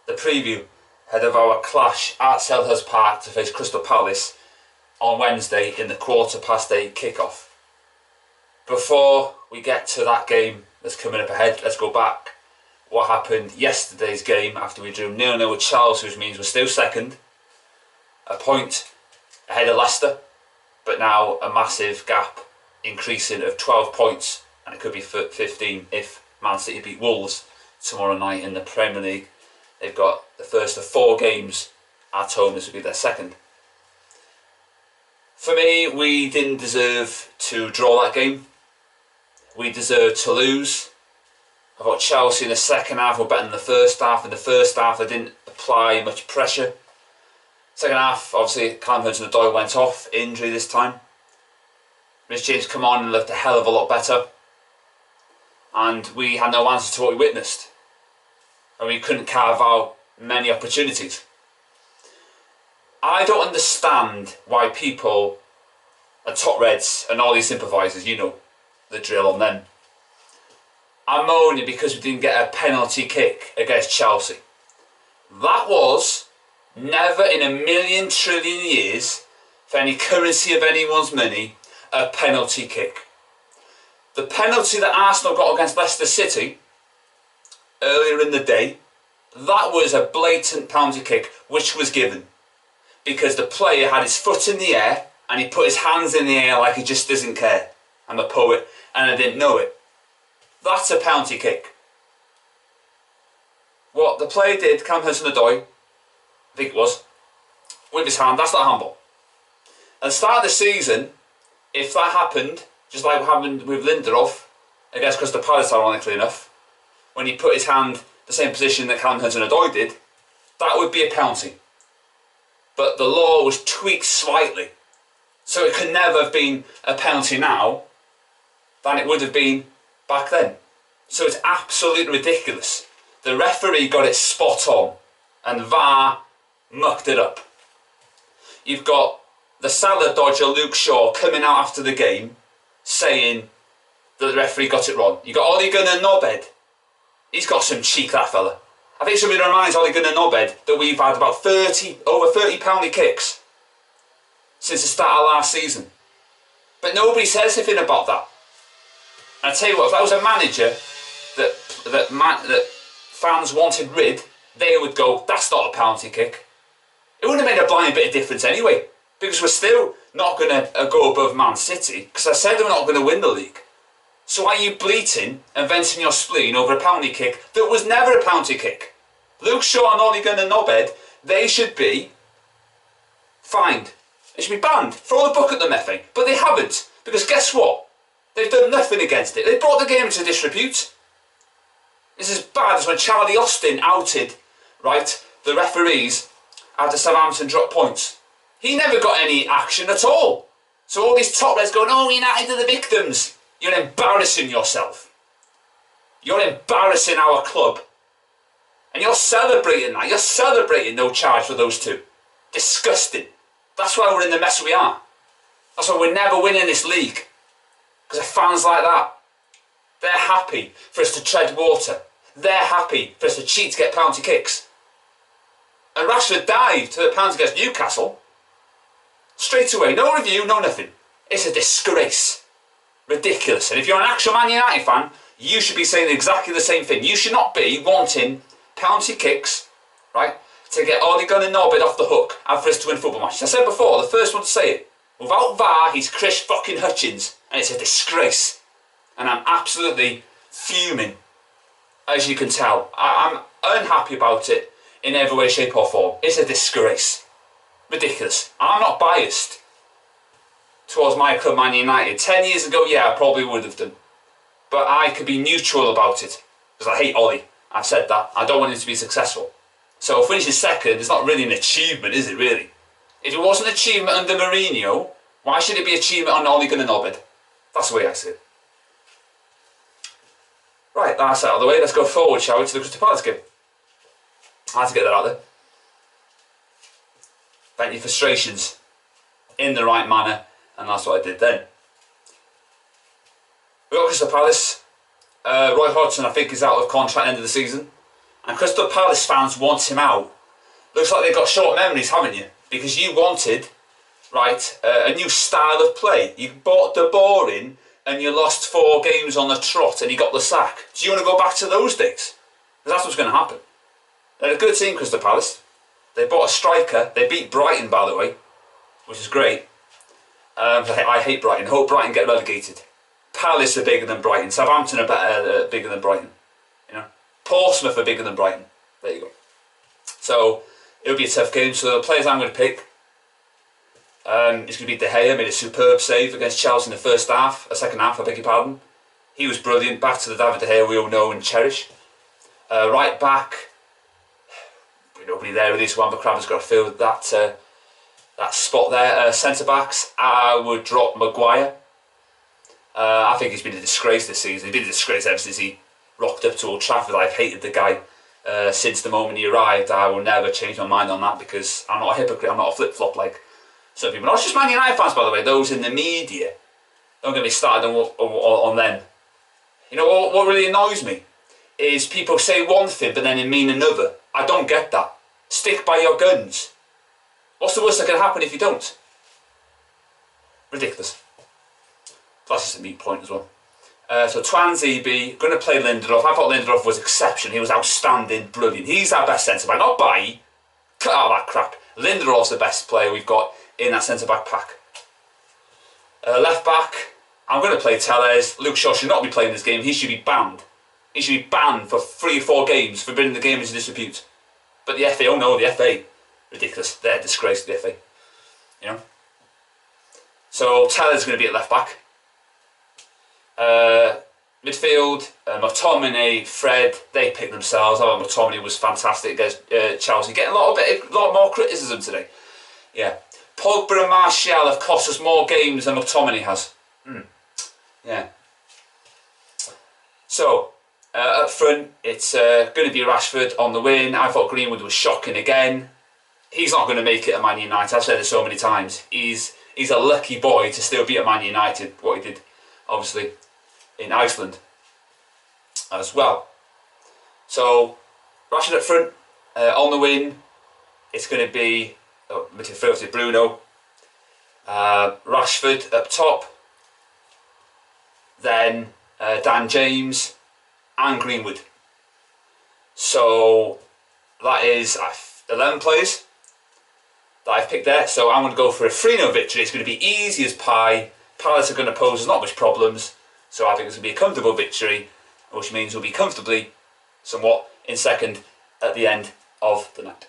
the preview ahead of our clash at Selhurst Park to face Crystal Palace on Wednesday in the 8:15 kickoff. Before we get to that game that's coming up ahead, let's go back what happened yesterday's game after we drew 0-0 with Chelsea, which means we're still second, a point ahead of Leicester, but now a massive gap increasing of 12 points, and it could be 15 if Man City beat Wolves tomorrow night in the Premier League. They've got the first of 4 games at home. This will be their second. For me, we didn't deserve to draw that game. We deserved to lose. I thought Chelsea in the second half were better than the first half. In the first half, they didn't apply much pressure. Second half, obviously, Callum Hudson-Odoi went off, injury this time. Reece James come on and looked a hell of a lot better. And we had no answer to what we witnessed. And we couldn't carve out many opportunities. I don't understand why people at Top Reds and all these sympathisers, you know the drill on them, are moaning because we didn't get a penalty kick against Chelsea. That was never in a million trillion years, for any currency of anyone's money, a penalty kick. The penalty that Arsenal got against Leicester City earlier in the day, that was a blatant penalty kick which was given because the player had his foot in the air and he put his hands in the air like he just doesn't care. I'm a poet and I didn't know it. That's a penalty kick. What the player did, Callum Hudson-Odoi, I think it was, with his hand, that's not handball. At the start of the season, if that happened, just like what happened with Lindelof against Crystal Palace, ironically enough, when he put his hand the same position that Callum Hudson-Odoi did, that would be a penalty. But the law was tweaked slightly, so it could never have been a penalty now than it would have been back then. So it's absolutely ridiculous. The referee got it spot on and VAR mucked it up. You've got the Salah dodger Luke Shaw coming out after the game saying that the referee got it wrong. You've got Ole Gunnar Knobhead. He's got some cheek, that fella. I think somebody reminds Ole Gunnar Knobhead that we've had about over 30 penalty kicks since the start of last season. But nobody says anything about that. And I tell you what, if that was a manager that fans wanted rid, they would go, that's not a penalty kick. It wouldn't have made a blind bit of difference anyway, because we're still not going to go above Man City, because I said we're not going to win the league. So why are you bleating and venting your spleen over a penalty kick that was never a penalty kick? Luke Shaw and Ole Gunnar Knobhead, they should be fined. They should be banned. Throw the book at them, FA. But they haven't, because guess what? They've done nothing against it. They brought the game into disrepute. It's as bad as when Charlie Austin outed, right, the referees after Southampton dropped points. He never got any action at all. So all these top reds going, oh, United are the victims. You're embarrassing yourself. You're embarrassing our club. And you're celebrating that. You're celebrating no charge for those two. Disgusting. That's why we're in the mess we are. That's why we're never winning this league. Because of fans like that. They're happy for us to tread water. They're happy for us to cheat to get penalty kicks. And Rashford dived to the penalty against Newcastle. Straight away. No review, no nothing. It's a disgrace. Ridiculous. And if you're an actual Man United fan, you should be saying exactly the same thing. You should not be wanting penalty kicks, right, to get Ole Gunnar Knobhead off the hook and for us to win football matches. I said before, the first one to say it. Without VAR, he's Chris fucking Hutchins. And it's a disgrace. And I'm absolutely fuming, as you can tell. I'm unhappy about it in every way, shape or form. It's a disgrace. Ridiculous. I'm not biased towards my club, Man United. 10 years ago, yeah, I probably would have done. But I could be neutral about it. Because I hate Ollie. I've said that. I don't want him to be successful. So finishing second is not really an achievement, is it really? If it was an achievement under Mourinho, why should it be an achievement on Ole Gunnar Knobhead? That's the way I see it. Right, that's out of the way. Let's go forward, shall we, to the Crystal Palace game. I had to get that out there. Vent your frustrations in the right manner, and that's what I did then. We got Crystal Palace. Roy Hodgson, I think, is out of contract end of the season. And Crystal Palace fans want him out. Looks like they've got short memories, haven't you? Because you wanted, right, a new style of play. You bought De Boer in and you lost 4 games on the trot and you got the sack. Do you want to go back to those days? Because that's what's going to happen. They're a good team, Crystal Palace. They bought a striker. They beat Brighton, by the way, which is great. I hate Brighton. I hope Brighton get relegated. Palace are bigger than Brighton. Southampton are bigger than Brighton. You know, Portsmouth are bigger than Brighton. There you go. So it'll be a tough game. So the players I'm going to pick, it's going to be De Gea. Made a superb save against Chelsea in the second half. I beg your pardon. He was brilliant. Back to the David De Gea we all know and cherish. Right back, nobody there with this one, but Crabbe's got to fill that spot there. Centre backs, I would drop Maguire. I think he's been a disgrace this season. He's been a disgrace ever since he rocked up to Old Trafford. I've hated the guy since the moment he arrived. I will never change my mind on that because I'm not a hypocrite. I'm not a flip-flop like some people. Not just Man United fans, by the way. Those in the media. Don't get me started on them. You know what really annoys me is people say one thing but then they mean another. I don't get that. Stick by your guns. What's the worst that can happen if you don't? Ridiculous. That's just a meat point as well. So Twanzebe, going to play Lindelof. I thought Lindelof was exceptional. He was outstanding, brilliant. He's our best centre-back. Not Bailly. Cut out that crap. Lindelof's the best player we've got in that centre-back pack. Left back, I'm going to play Telles. Luke Shaw should not be playing this game. He should be banned. He should be banned for 3 or 4 games for bringing the game into disrepute. But the FA, oh no, the FA. Ridiculous. They're a disgrace to the FA. You know? So Telles is going to be at left back. Midfield, McTominay, Fred, they picked themselves. I thought McTominay was fantastic against Chelsea. Getting a lot more criticism today. Yeah. Pogba and Martial have cost us more games than McTominay has. Yeah. So, up front, it's going to be Rashford on the win. I thought Greenwood was shocking again. He's not going to make it at Man United. I've said it so many times. He's a lucky boy to still be at Man United, what he did, obviously, in Iceland as well. So, Rashford up front, on the win, it's going to be midfield Bruno, Rashford up top, then Dan James and Greenwood. So that is 11 players that I've picked there. So I'm going to go for a 3-0 victory. It's going to be easy as pie. Palace are going to pose not much problems. So I think it's going to be a comfortable victory, which means we'll be comfortably, somewhat, in second at the end of the night.